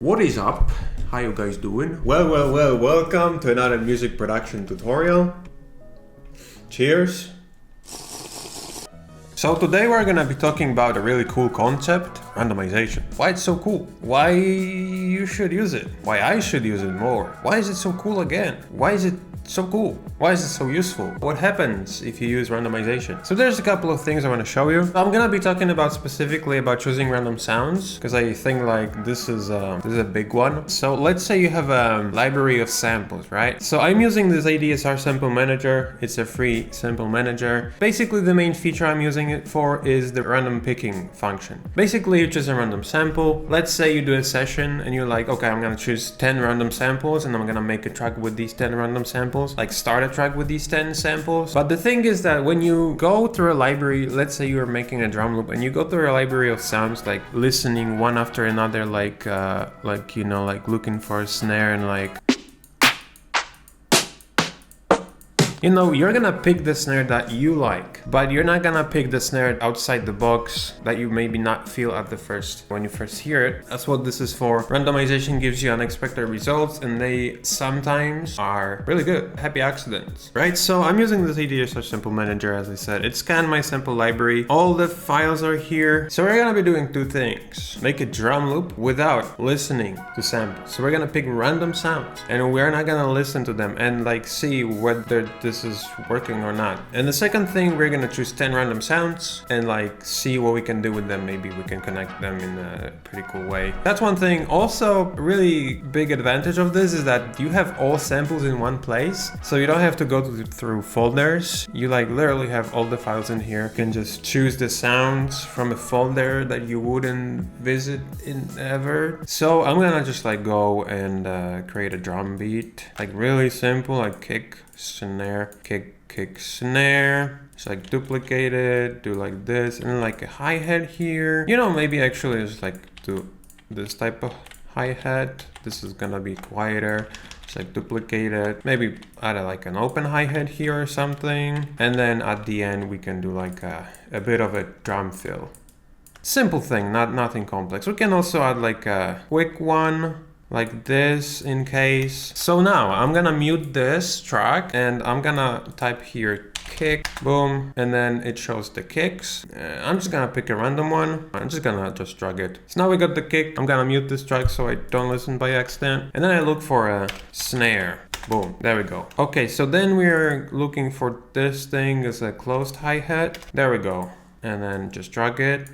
What is up? How you guys doing? Well, welcome to another music production tutorial. Cheers. So today we're gonna be talking about a really cool concept, randomization. Why it's so cool? Why you should use it? Why I should use it more? Why is it so cool again? Why is it so cool? Why is it so useful? What happens if you use randomization? So there's a couple of things I want to show you. I'm gonna be talking about specifically about choosing random sounds because I think like this is a big one. So let's say you have a library of samples, right? So I'm using this ADSR sample manager. It's a free sample manager. Basically the main feature I'm using it for is the random picking function. Basically you choose a random sample. Let's say you do a session and you're like, okay, I'm gonna choose 10 random samples and I'm gonna make a track with these 10 random samples. Like start a track with these 10 samples. But the thing is that when you go through a library, let's say you're making a drum loop and you go through a library of sounds, like listening one after another, like looking for a snare and like, you know, you're gonna pick the snare that you like, but you're not gonna pick the snare outside the box that you maybe not feel at the first when you first hear it. That's what this is for. Randomization gives you unexpected results and they sometimes are really good. Happy accidents, right? So I'm using this ADSR sample manager, as I said. It scanned my sample library. All the files are here. So we're gonna be doing two things. Make a drum loop without listening to samples. So we're gonna pick random sounds and we're not gonna listen to them and like see whether this is working or not. And the second thing, we're gonna choose 10 random sounds and like see what we can do with them. Maybe we can connect them in a pretty cool way. That's one thing. Also, really big advantage of this is that you have all samples in one place. So you don't have to go through folders. You like literally have all the files in here. You can just choose the sounds from a folder that you wouldn't visit in ever. So I'm gonna just like go and create a drum beat. Like really simple, like kick, snare, kick, snare. Just like duplicate it, do like this, and then like a hi-hat here. You know, maybe actually just like do this type of hi-hat. This is gonna be quieter. Just like duplicate it. Maybe add like an open hi-hat here or something. And then at the end we can do like a bit of a drum fill. Simple thing, nothing complex. We can also add like a quick one, like this in case. So now I'm gonna mute this track and I'm gonna type here kick, boom, and then it shows the kicks. I'm just gonna pick a random one. I'm just gonna drag it. So now we got the kick. I'm gonna mute this track so I don't listen by accident. And then I look for a snare. Boom, there we go. Okay, so then we're looking for this thing as a closed hi-hat. There we go. And then just drag it.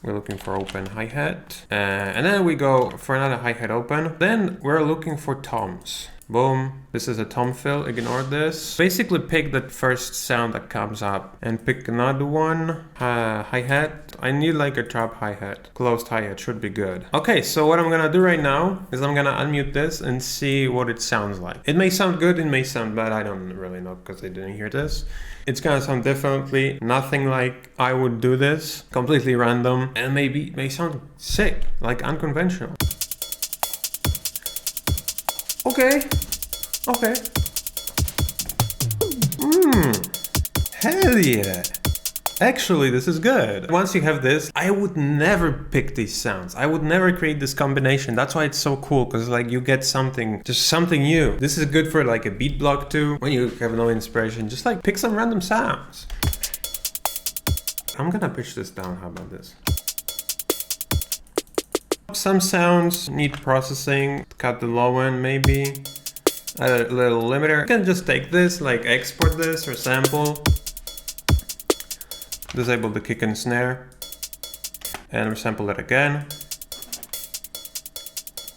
We're looking for open hi-hat. And then we go for another hi-hat open. Then we're looking for toms. Boom. This is a tom fill. Ignore this. Basically pick the first sound that comes up and pick another one. Hi-hat. I need like a trap hi-hat. Closed hi-hat should be good. Okay, so what I'm gonna do right now is I'm gonna unmute this and see what it sounds like. It may sound good, it may sound bad. I don't really know because I didn't hear this. It's gonna sound differently. Nothing like I would do this. Completely random. And maybe it may sound sick, like unconventional. Okay. Hell yeah. Actually, this is good. Once you have this, I would never pick these sounds. I would never create this combination. That's why it's so cool, because like you get something, just something new. This is good for like a beat block too. When you have no inspiration, just like pick some random sounds. I'm gonna pitch this down. How about this? Some sounds need processing. Cut the low end maybe. Add a little limiter. You can just take this, like export this or sample. Disable the kick and snare. And resample it again.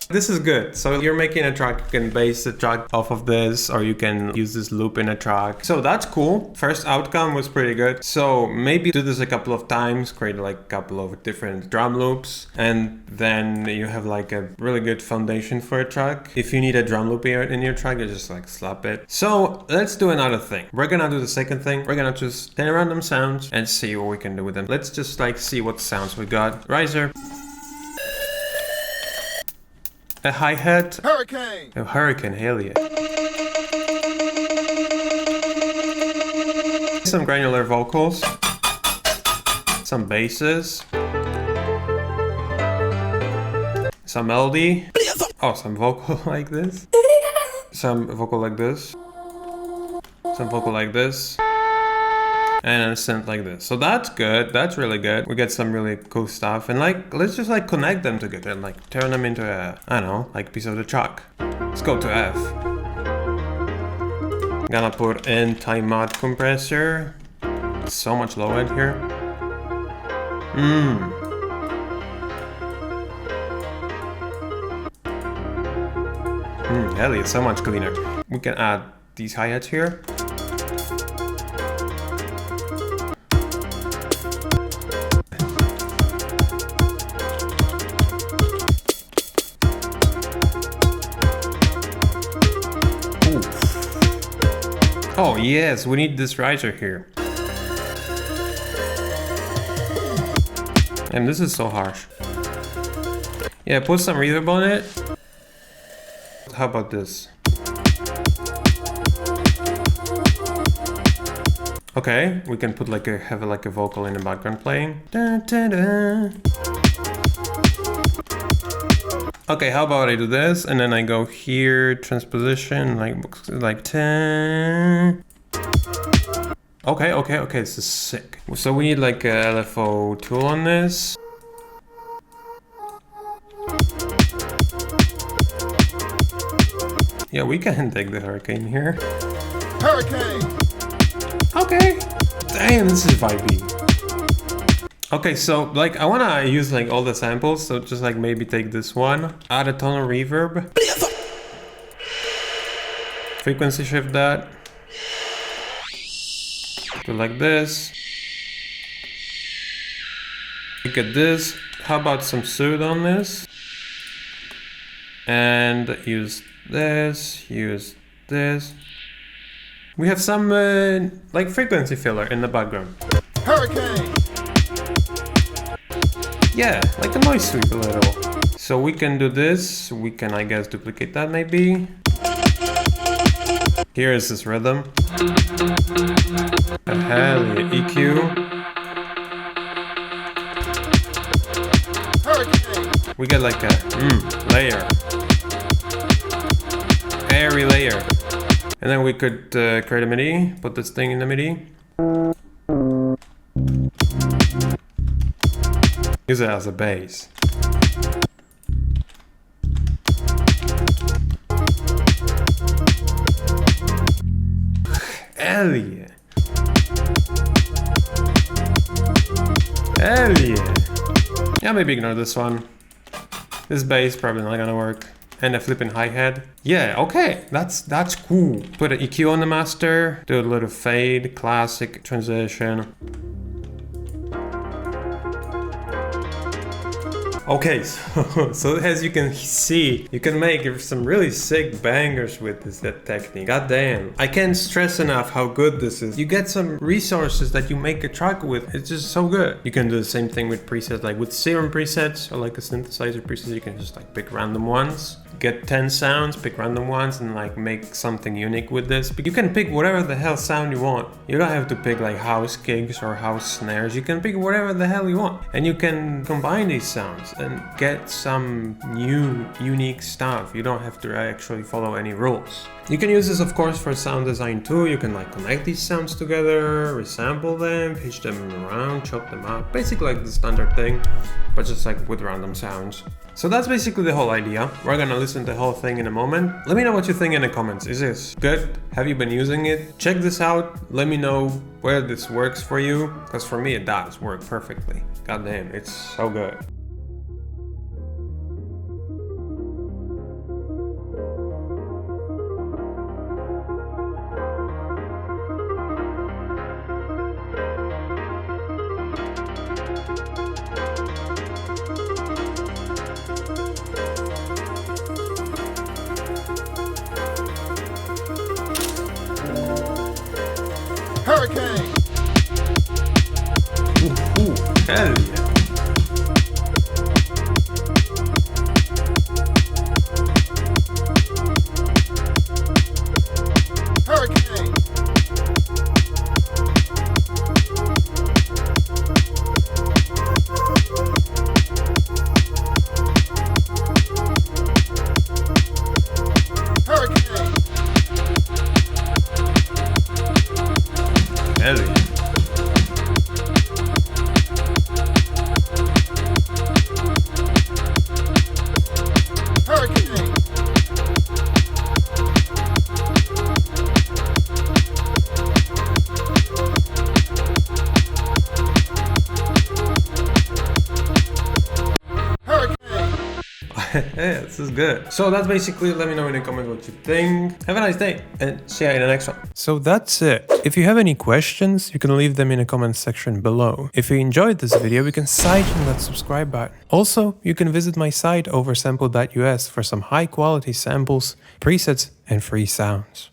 This is good. So you're making a track, you can base the track off of this, or you can use this loop in a track. So that's cool. First outcome was pretty good. So maybe do this a couple of times, create like a couple of different drum loops, and then you have like a really good foundation for a track. If you need a drum loop in your track, you just like slap it. So let's do another thing. We're gonna do the second thing. We're gonna choose 10 random sounds and see what we can do with them. Let's just like see what sounds we got. Riser. A hi-hat. Hurricane! A hurricane, hell yeah. Some granular vocals. Some basses. Some melody. Oh, some vocal like this. Some vocal like this. Some vocal like this. And a synth like this. So that's good. That's really good. We get some really cool stuff. And like, let's just like connect them together and like turn them into a, I don't know, like piece of the chalk. Let's go to F. Gonna put in time mod compressor. It's so much low end here. Hell yeah, so much cleaner. We can add these hi-hats here. Ooh. Oh yes, we need this riser here. And this is so harsh. Yeah, put some reverb on it. How about this? Okay, we can put like have a vocal in the background playing. Da, da, da. Okay, how about I do this and then I go here, transposition, like 10. Okay, this is sick. So we need like a LFO tool on this. Yeah, we can take the hurricane here. Hurricane! Okay. Damn, this is vibey. Okay, so like I wanna use like all the samples, so just like maybe take this one, add a ton of reverb. Frequency shift that. Do like this. Look at this. How about some pseudo on this? And use this, use this. We have some like frequency filler in the background. Hurricane! Yeah, like a noise sweep a little. So we can do this. We can, I guess, duplicate that maybe. Here is this rhythm. Hell yeah, EQ. Hurricane! We get like a layer. Airy layer. And then we could create a MIDI, put this thing in the MIDI. Use it as a bass. Hell yeah. Hell yeah. Yeah, maybe ignore this one. This bass probably not gonna work. And a flipping hi-hat. Yeah, okay, that's cool. Put an EQ on the master, do a little fade, classic transition. Okay, so as you can see, you can make some really sick bangers with this technique. God damn. I can't stress enough how good this is. You get some resources that you make a track with. It's just so good. You can do the same thing with presets, like with serum presets or like a synthesizer preset. You can just like pick random ones. Get 10 sounds, pick random ones and like make something unique with this. But you can pick whatever the hell sound you want. You don't have to pick like house kicks or house snares. You can pick whatever the hell you want. And you can combine these sounds and get some new, unique stuff. You don't have to actually follow any rules. You can use this, of course, for sound design too. You can like connect these sounds together, resample them, pitch them around, chop them up. Basically like the standard thing, but just like with random sounds. So that's basically the whole idea. We're gonna listen to the whole thing in a moment. Let me know what you think in the comments. Is this good? Have you been using it? Check this out. Let me know where this works for you, because for me it does work perfectly. God damn, it's so good. Hurricane! Ooh, hell yeah. Hurricane! Yeah, this is good. So that's basically, let me know in the comments what you think. Have a nice day and see you in the next one. So that's it. If you have any questions, you can leave them in the comment section below. If you enjoyed this video, you can side on that subscribe button. Also, you can visit my site oversample.us for some high quality samples, presets and free sounds.